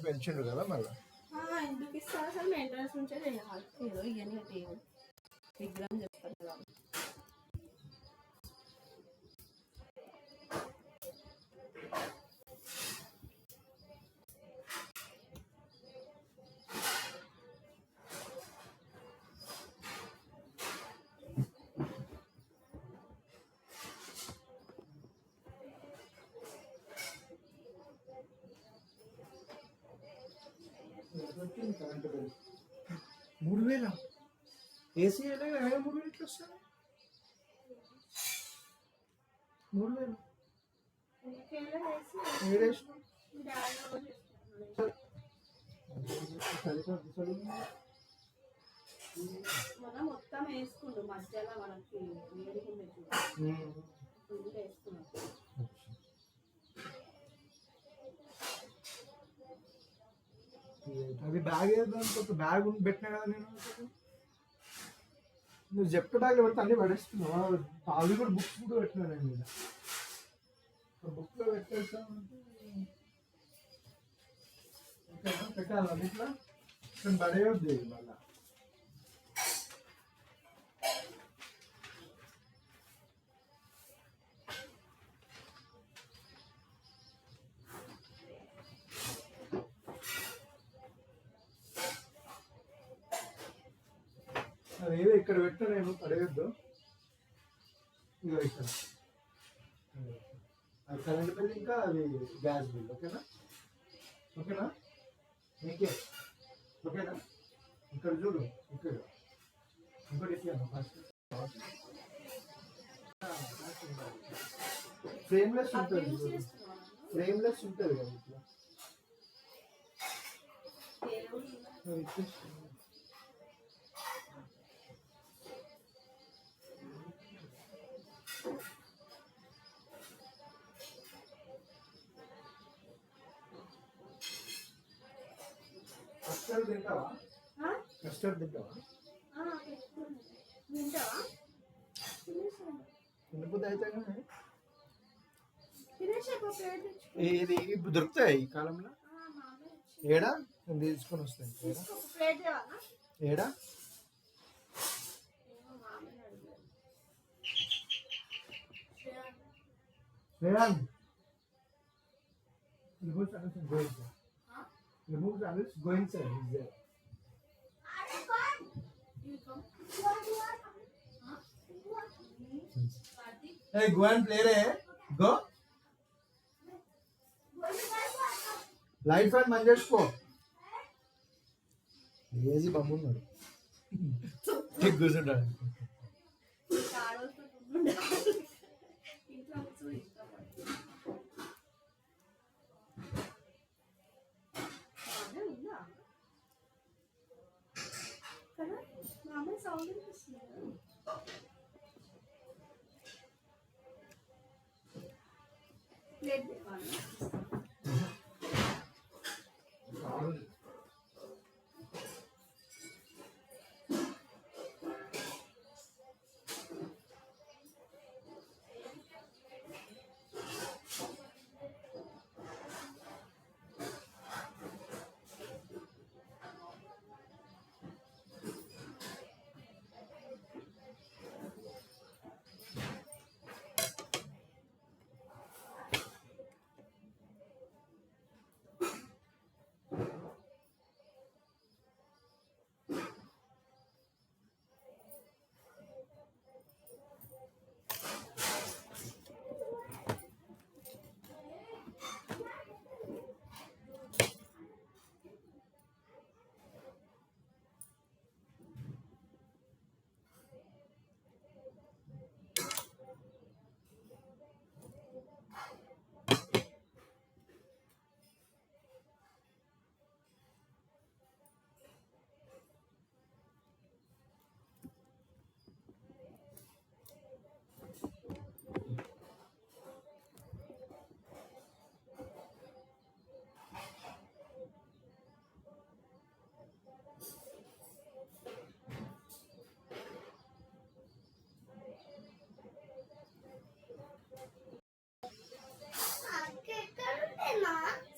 పెంచిండు కదా మళ్ళీ ఎందుకు ఇస్తారు అసలు మెయింటెనెన్స్ నుంచే చేయాలి ఏదో ఇవన్నీ విగ్రహం చెప్తారు కదా కరెంట్ బిల్ 3000 ఏసీ అయినా 3000 ఇట్లా వస్తాయి 3000 మొత్తం వేసుకుండు మధ్యలో మనకి వేసుకున్నాం అది బ్యాగ్ ఏదో బ్యాగ్ పెట్టినా కదా నేను నువ్వు జెప్ట్ బ్యాగ్లో పెడితే అన్నీ పడేస్తున్నావు అవి కూడా బుక్స్ కూడా పెట్టినా నేను మీద బుక్లో పెట్టేస్తామంటే పెట్టాలి అన్నిట్లో కానీ పడేయొద్దు మళ్ళీ అదేదో ఇక్కడ పెట్టా నేను పడేయొద్దు ఇక ఇక్కడ అది కరెంట్ బిల్ ఇంకా అది గ్యాస్ బిల్ ఓకేనా ఓకేనా నీకే ఓకేనా ఇక్కడ చూడు ఇక్కడ ఇంకోటి ఇచ్చాను ఫస్ట్ ఫ్రేమ్లెస్ ఉంటుంది ఫ్రేమ్లెస్ ఉంటుంది కదా ఇట్లా కస్టర్డ్ తింటావా కస్టర్డ్ తింటావా తినబుద్ధి అయితే ఇది దొరుకుతాయి ఈ కాలంలో ఏడా నేను తీసుకొని వస్తాను ఏడా Shreyan remove channels, go inside. He's there. Hey, go and play, re. Go. Light fan manjesh ko. Lazy bambu na. Take goes and run.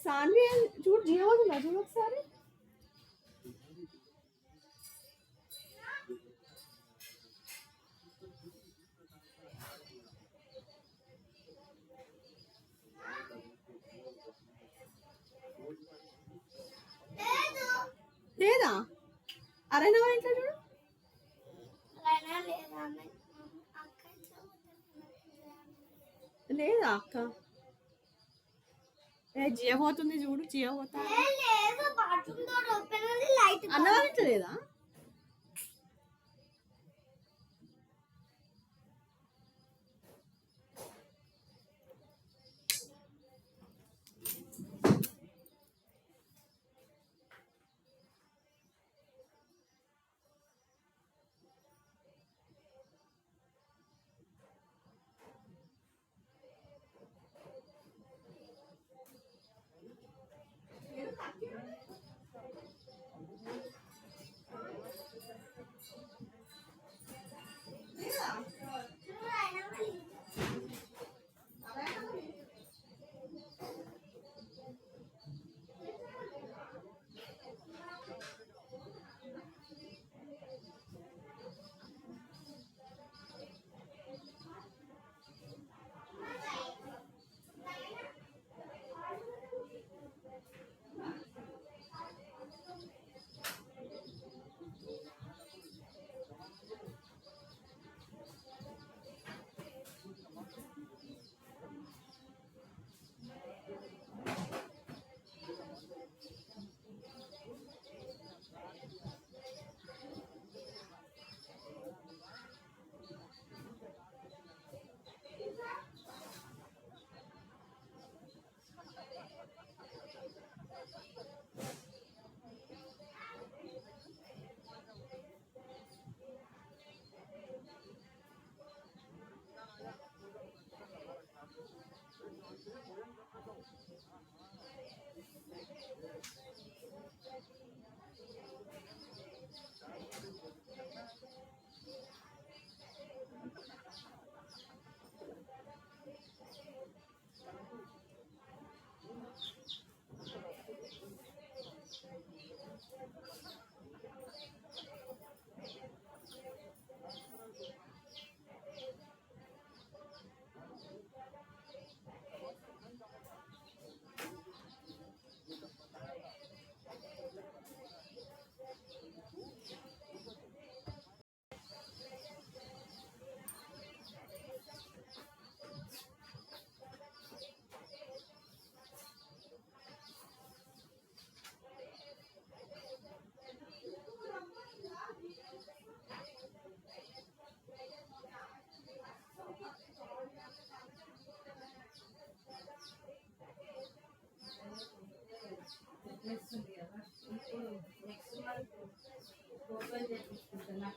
Saanvi झूठ जिया हुआ ना झूठ లేదా అరే నా ఇంట్లో చూడు లేదా అక్క ఏ జియో పోతుంది చూడు జియో పోతా అన్న వాళ్ళ ఇంట్లో లేదా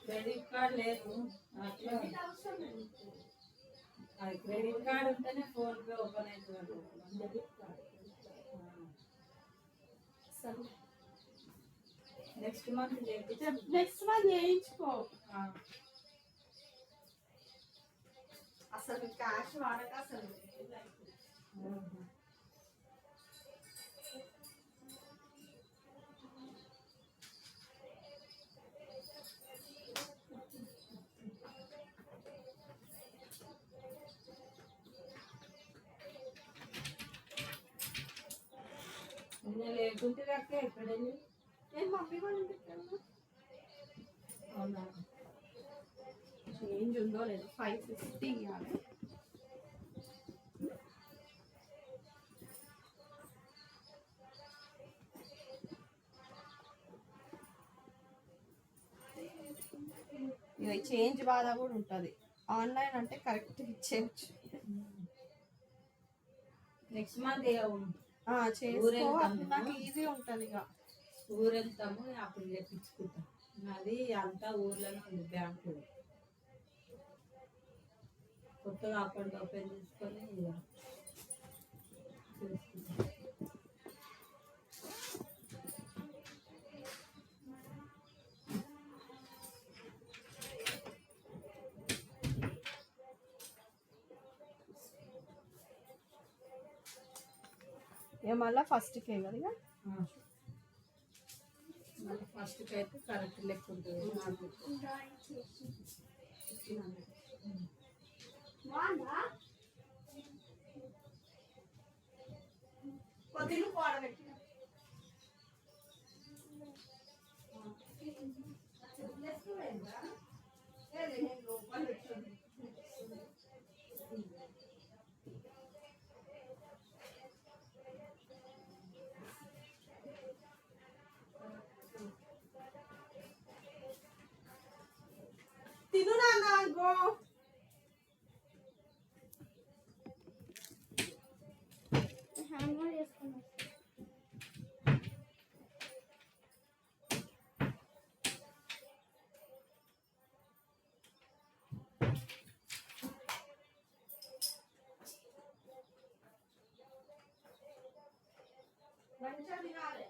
క్రెడిట్ కార్డ్ లేదు అట్లా అది క్రెడిట్ కార్డ్ ఉంటేనే ఫోన్ పే ఓపెన్ అవుతుంది డెబిట్ కార్డ్ నెక్స్ట్ మంత్ చేయించుకో అసలు క్యాష్ వాడక అసలు లేకుంటే అక్క ఎక్కడ వెళ్ళి నేను మమ్మీ కూడా ఇంటికి అవునా చేంజ్ ఉందో లేదు 550 ఇవ్వాలి ఇది చేంజ్ బాధ కూడా ఉంటుంది ఆన్లైన్ అంటే కరెక్ట్ ఇచ్చేయచ్చు నెక్స్ట్ మంత్ చేసుకో నాకు ఈజీ ఉంటుంది ఇక ఊరు వెళ్తాము అప్పుడు తెప్పించుకుంటాం అది అంతా ఊర్లోనే ఉంది బ్యాంకు కొత్తగా అకౌంట్ ఓపెన్ చేసుకొని చేసుకుంటాం ఇక మళ్ళీ ఫస్ట్కే కదా ఇక మళ్ళీ ఫస్ట్కి అయితే కరెక్ట్ లెక్క ఉంటుంది నాకు అనుకో హ్యాండ్ వాష్ చేసుకున్నాం. మంచిగా తినాలి.